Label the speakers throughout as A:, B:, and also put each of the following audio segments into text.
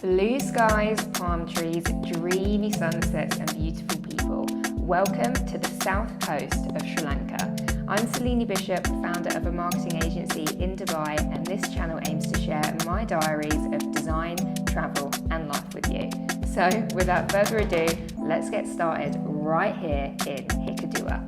A: Blue skies, palm trees, dreamy sunsets and beautiful people. Welcome to the south coast of Sri Lanka. I'm Selini Bishop, founder of a marketing agency in Dubai, and this channel aims to share my diaries of design, travel and life with you. So without further ado, let's get started right here in Hikkaduwa.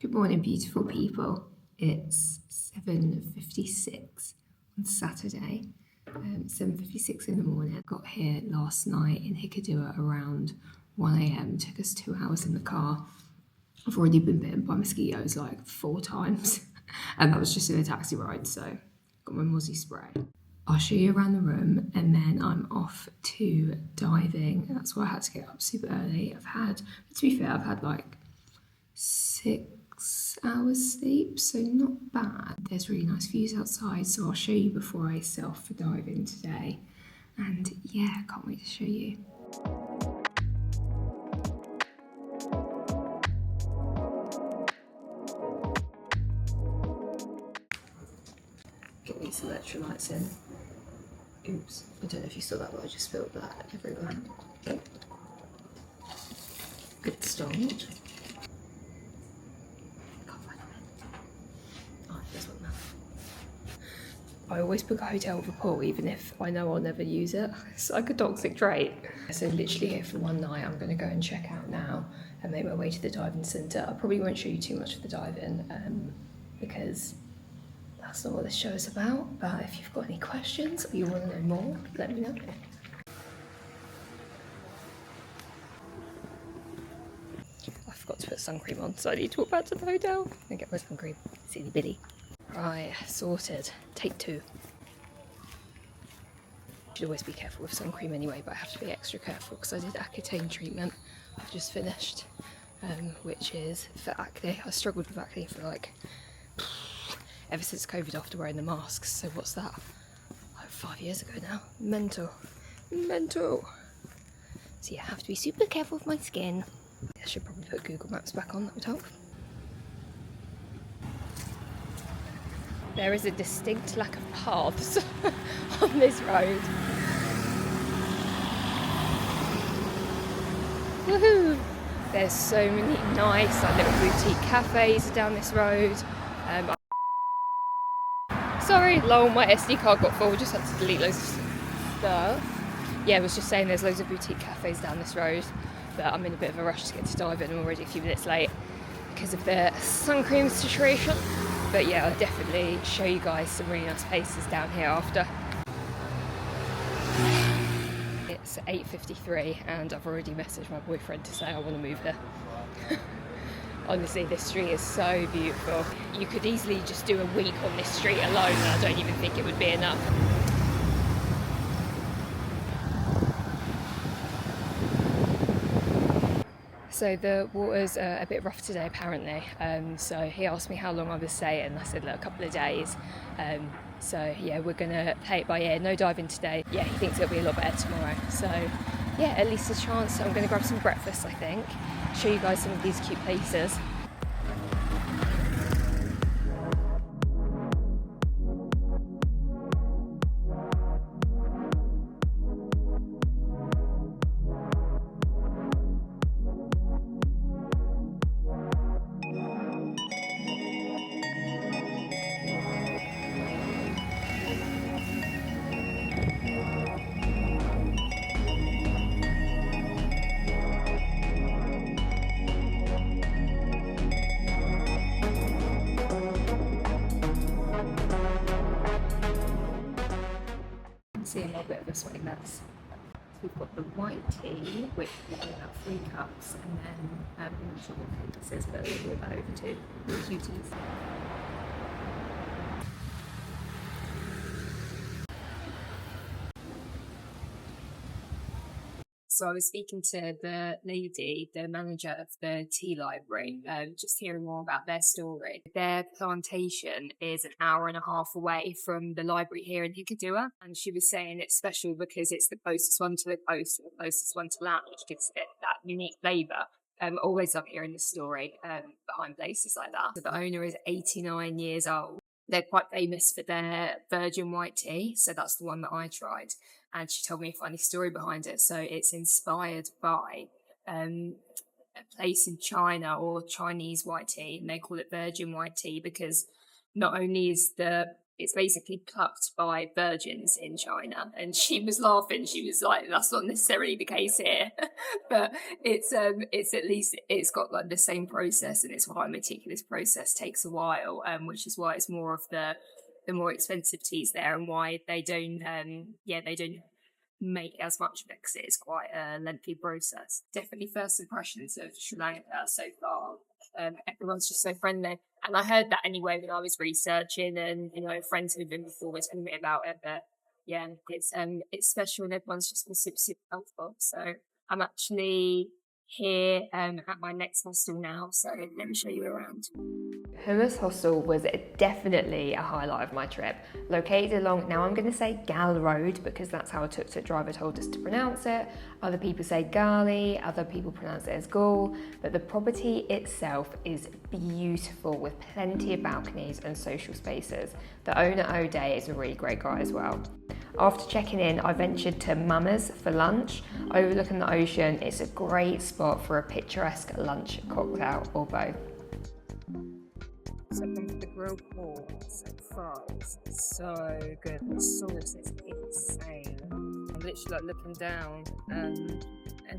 A: Good morning, beautiful people. It's 7:56 on Saturday. 7:56 in the morning. I got here last night in Hikkaduwa around 1 a.m. Took us 2 hours in the car. I've already been bitten by mosquitoes like 4 times, and that was just in a taxi ride. So got my mozzie spray. I'll show you around the room, and then I'm off to diving. That's why I had to get up super early. To be fair, I've had like 6 hours sleep, so not bad. There's really nice views outside, so I'll show you before I set off for diving today. And yeah, I can't wait to show you. Get these electrolytes in. Oops, I don't know if you saw that, but I just spilled that everywhere. Good start. I always book a hotel with a pool, even if I know I'll never use it. It's like a toxic trait. So literally here for one night. I'm going to go and check out now and make my way to the diving centre. I probably won't show you too much of the diving because that's not what this show is about. But if you've got any questions or you want to know more, let me know. I forgot to put sun cream on, so I need to walk back to the hotel and get my sun cream. Silly bitty. Right, sorted. Take 2. Should always be careful with sun cream anyway, but I have to be extra careful because I did Accutane treatment. I've just finished, which is for acne. I struggled with acne for like ever since COVID after wearing the masks. So what's that? Like 5 years ago now. Mental. So yeah, I have to be super careful with my skin. I should probably put Google Maps back on. That would help. There is a distinct lack of paths on this road. Woohoo! There's so many nice little boutique cafes down this road. Sorry, lol, my SD card got full, just had to delete loads of stuff. Yeah, I was just saying there's loads of boutique cafes down this road, but I'm in a bit of a rush to get to diving. I'm already a few minutes late because of the sun cream situation. But yeah, I'll definitely show you guys some really nice places down here after. It's 8:53 and I've already messaged my boyfriend to say I want to move here. Honestly, this street is so beautiful. You could easily just do a week on this street alone and I don't even think it would be enough. So the water's a bit rough today apparently, so he asked me how long I was staying and I said look, a couple of days. So yeah, we're gonna play it by ear, no diving today. Yeah, he thinks it'll be a lot better tomorrow, so yeah, at least a chance. I'm gonna grab some breakfast, I think, show you guys some of these cute places. See a little bit of a sweaty mess. So we've got the white tea, which is about 3 cups, and then I'm not sure what this is, but a little bit over 2 cuties. So I was speaking to the lady, the manager of the tea library, just hearing more about their story. Their plantation is an hour and a half away from the library here in Hikkaduwa, and she was saying it's special because it's the closest one to the coast, and the closest one to land, which gives it that unique flavour. Always love hearing the story behind places like that. So the owner is 89 years old. They're quite famous for their virgin white tea, so that's the one that I tried. And she told me a funny story behind it. So it's inspired by a place in China, or Chinese white tea, and they call it virgin white tea because not only is it's basically plucked by virgins in China. And she was laughing. She was like, that's not necessarily the case here. But it's at least it's got like the same process, and it's quite a meticulous process, takes a while, which is why it's more of the more expensive teas there, and why they don't they don't make as much of it, because it is quite a lengthy process. Definitely first impressions of Sri Lanka so far. Everyone's just so friendly. And I heard that anyway when I was researching, and friends who've been before was telling me about it. But yeah, it's special, and everyone's just been super, super helpful. So I'm actually here at my next hostel now, so let me show you around. Hummus Hostel was definitely a highlight of my trip. Located along, now I'm going to say Gal Road because that's how a tuk-tuk driver told us to pronounce it. Other people say Gali, other people pronounce it as Gaul, but the property itself is beautiful with plenty of balconies and social spaces. The owner, O'Day, is a really great guy as well. After checking in, I ventured to Mama's for lunch. Overlooking the ocean, it's a great spot for a picturesque lunch, cocktail, or both. So from the grilled porks and fries, so good. The sauce is insane. I'm literally like looking down, and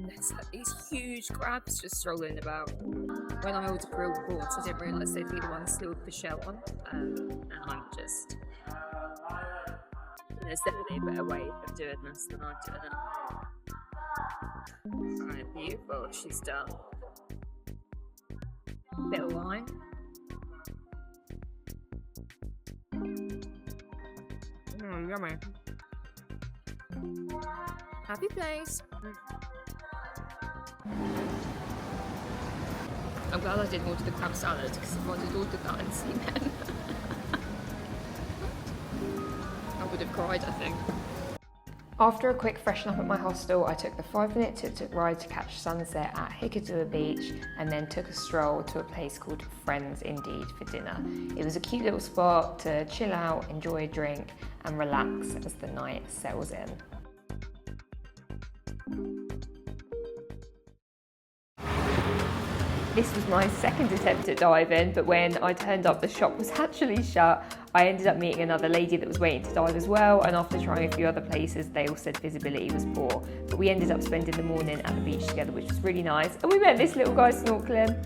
A: there's like these huge crabs just strolling about. When I ordered grilled porks, I didn't realise they'd be the ones still with the shell on, and I'm just... There's definitely a better way of doing this than I'm doing it. Alright, beautiful, she's done. Bit of wine. Yummy. Happy place. I'm glad I didn't order the crab salad, because if I had ordered that and seen it, I would have cried, I think. After a quick freshen up at my hostel, I took the 5-minute tuk-tuk ride to catch sunset at Hikkaduwa beach, and then took a stroll to a place called Friends Indeed for dinner. It was a cute little spot to chill out, enjoy a drink, and relax as the night settles in. This was my second attempt at diving, but when I turned up, the shop was actually shut. I ended up meeting another lady that was waiting to dive as well, and after trying a few other places, they all said visibility was poor. But we ended up spending the morning at the beach together, which was really nice. And we met this little guy snorkeling.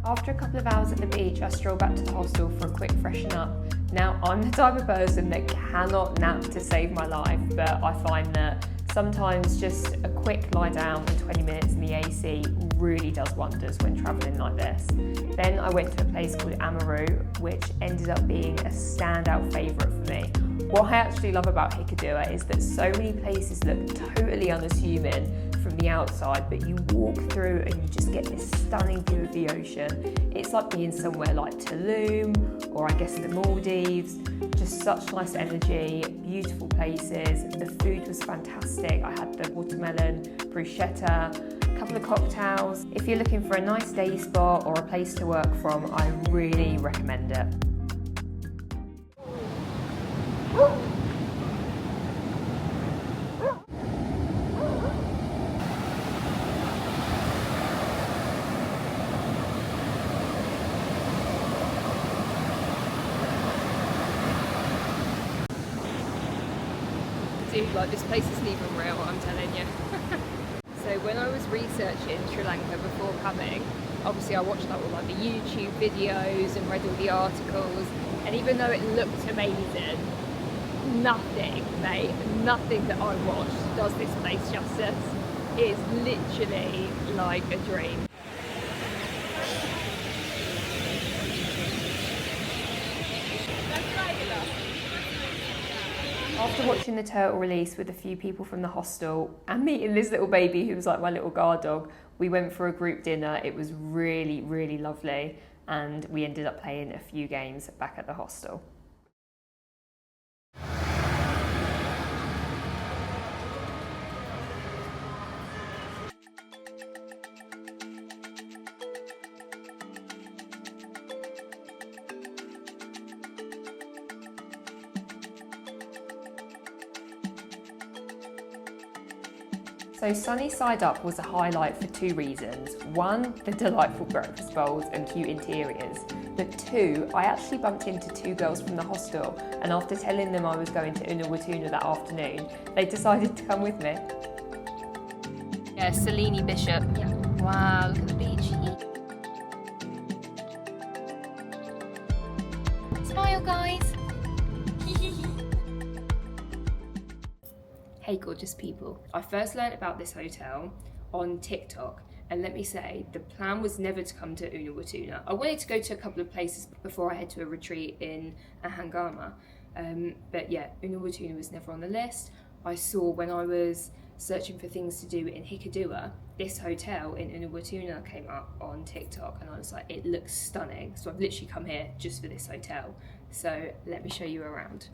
A: After a couple of hours at the beach, I strolled back to the hostel for a quick freshen up. Now, I'm the type of person that cannot nap to save my life, but I find that sometimes just a quick lie down for 20 minutes in the AC really does wonders when travelling like this. Then I went to a place called Amaru, which ended up being a standout favourite for me. What I actually love about Hikkaduwa is that so many places look totally unassuming from the outside, but you walk through and you just get this stunning view of the ocean. It's like being somewhere like Tulum, or I guess the Maldives. Just such nice energy, beautiful places. The food was fantastic. I had the watermelon bruschetta, a couple of cocktails. If you're looking for a nice day spot or a place to work from, I really recommend it. Dude, like, this place isn't even real, I'm telling you. So when I was researching Sri Lanka before coming, obviously I watched like all like the YouTube videos and read all the articles, and even though it looked amazing, nothing, mate, nothing that I watched does this place justice. It is literally like a dream. After watching the turtle release with a few people from the hostel and meeting this little baby who was like my little guard dog, we went for a group dinner. It was really, really lovely, and we ended up playing a few games back at the hostel. So Sunny Side Up was a highlight for two reasons. One, the delightful breakfast bowls and cute interiors. But two, I actually bumped into two girls from the hostel, and after telling them I was going to Unawatuna that afternoon, they decided to come with me.
B: Yeah, Selini Bishop. Yeah. Wow, look at the beach. Smile, guys.
A: Hey gorgeous people, I first learned about this hotel on TikTok, and let me say, the plan was never to come to Unawatuna. I wanted to go to a couple of places before I head to a retreat in Ahangama, but yeah, Unawatuna was never on the list. I saw when I was searching for things to do in Hikkaduwa, this hotel in Unawatuna came up on TikTok, and I was like, it looks stunning, so I've literally come here just for this hotel. So let me show you around.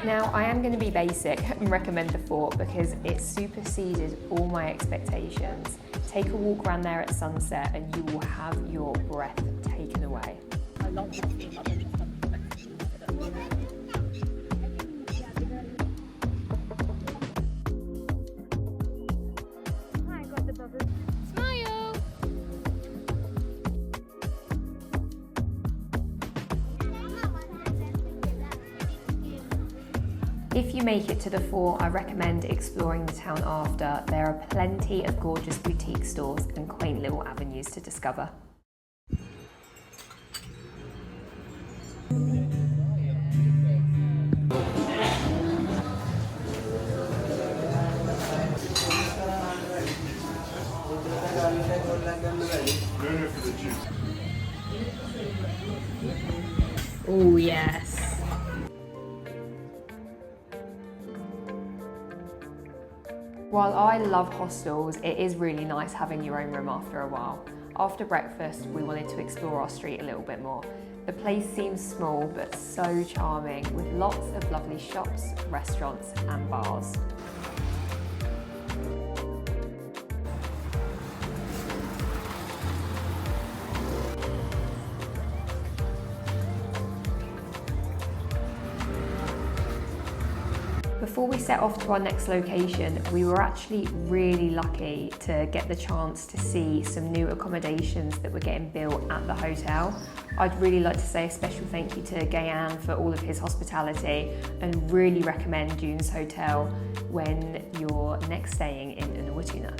A: Now, I am going to be basic and recommend the fort because it superseded all my expectations. Take a walk around there at sunset and you will have your breath taken away.
B: I love this. Hi, got the bubbles. Smile!
A: If you make it to the fort, I recommend exploring the town after. There are plenty of gorgeous boutique stores and quaint little avenues to discover. Oh yes. While I love hostels, it is really nice having your own room after a while. After breakfast, we wanted to explore our street a little bit more. The place seems small but so charming, with lots of lovely shops, restaurants and bars. Before we set off to our next location, we were actually really lucky to get the chance to see some new accommodations that were getting built at the hotel. I'd really like to say a special thank you to Gayan for all of his hospitality and really recommend June's Hotel when you're next staying in Unawatuna.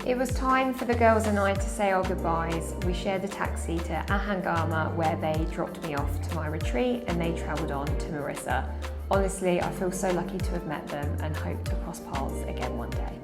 A: It was time for the girls and I to say our goodbyes. We shared a taxi to Ahangama where they dropped me off to my retreat and they travelled on to Marissa. Honestly, I feel so lucky to have met them and hope to cross paths again one day.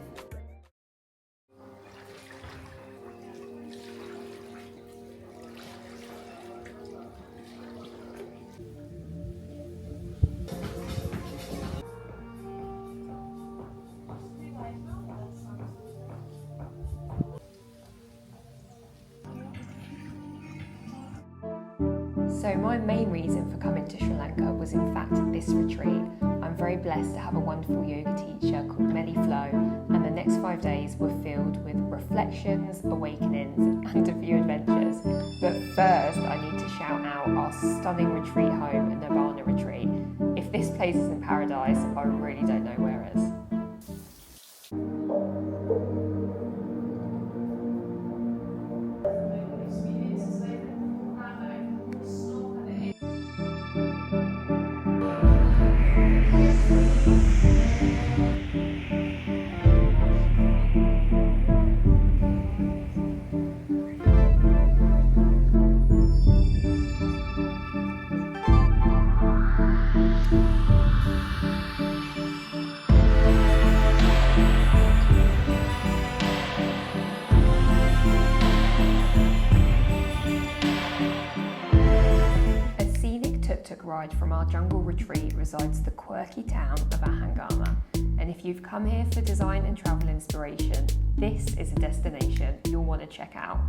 A: So my main reason for coming to Sri Lanka was in fact this retreat. I'm very blessed to have a wonderful yoga teacher called Melly Flo, and the next 5 days were filled with reflections, awakenings and a few adventures. But first I need to shout out our stunning retreat home, Nirvana Retreat. If this place isn't paradise, I really don't know where is. Ride from our jungle retreat resides the quirky town of Ahangama, And if you've come here for design and travel inspiration, this is a destination you'll want to check out.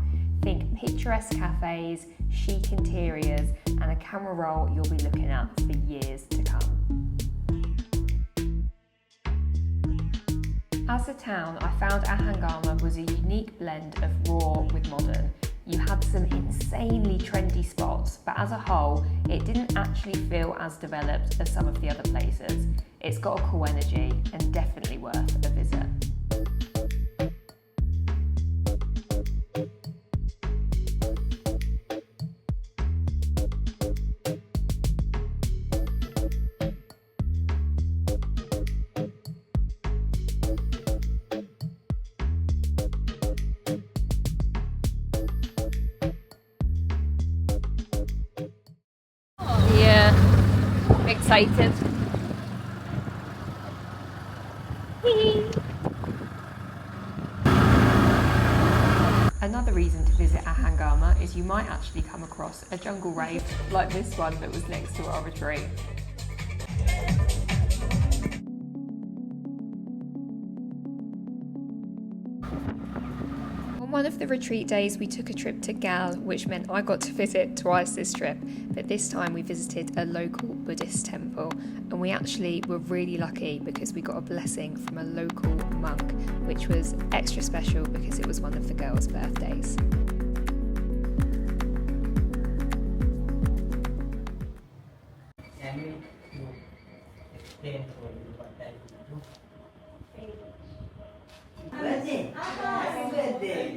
A: Think picturesque cafes, chic interiors, and a camera roll you'll be looking at for years to come. As a town, I found Ahangama was a unique blend of raw with modern. You had some insanely trendy spots, but as a whole, it didn't actually feel as developed as some of the other places. It's got a cool energy and definitely worth a visit.
B: Yeah, excited.
A: Another reason to visit Ahangama is you might actually come across a jungle rave like this one that was next to our retreat. On one of the retreat days, we took a trip to Gal, which meant I got to visit twice this trip, but this time we visited a local Buddhist temple, and we actually were really lucky because we got a blessing from a local monk, which was extra special because it was one of the girls' birthdays.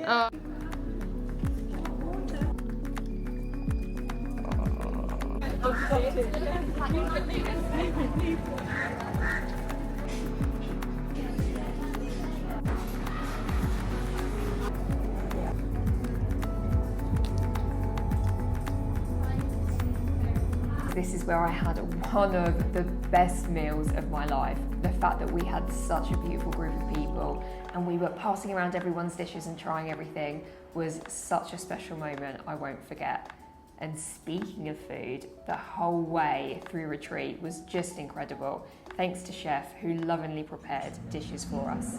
B: Oh.
A: This is where I had one of the best meals of my life. The fact that we had such a beautiful group of people and we were passing around everyone's dishes and trying everything was such a special moment I won't forget. And speaking of food, the whole way through retreat was just incredible. Thanks to Chef who lovingly prepared dishes for us.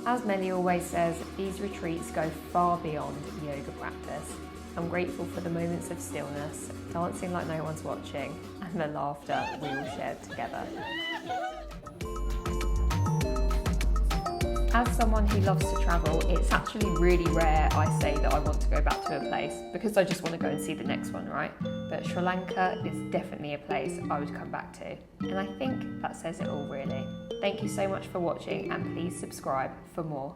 A: As Melly always says, these retreats go far beyond yoga practice. I'm grateful for the moments of stillness, dancing like no one's watching, and the laughter we all shared together. As someone who loves to travel, it's actually really rare I say that I want to go back to a place because I just want to go and see the next one, right? But Sri Lanka is definitely a place I would come back to. And I think that says it all really. Thank you so much for watching and please subscribe for more.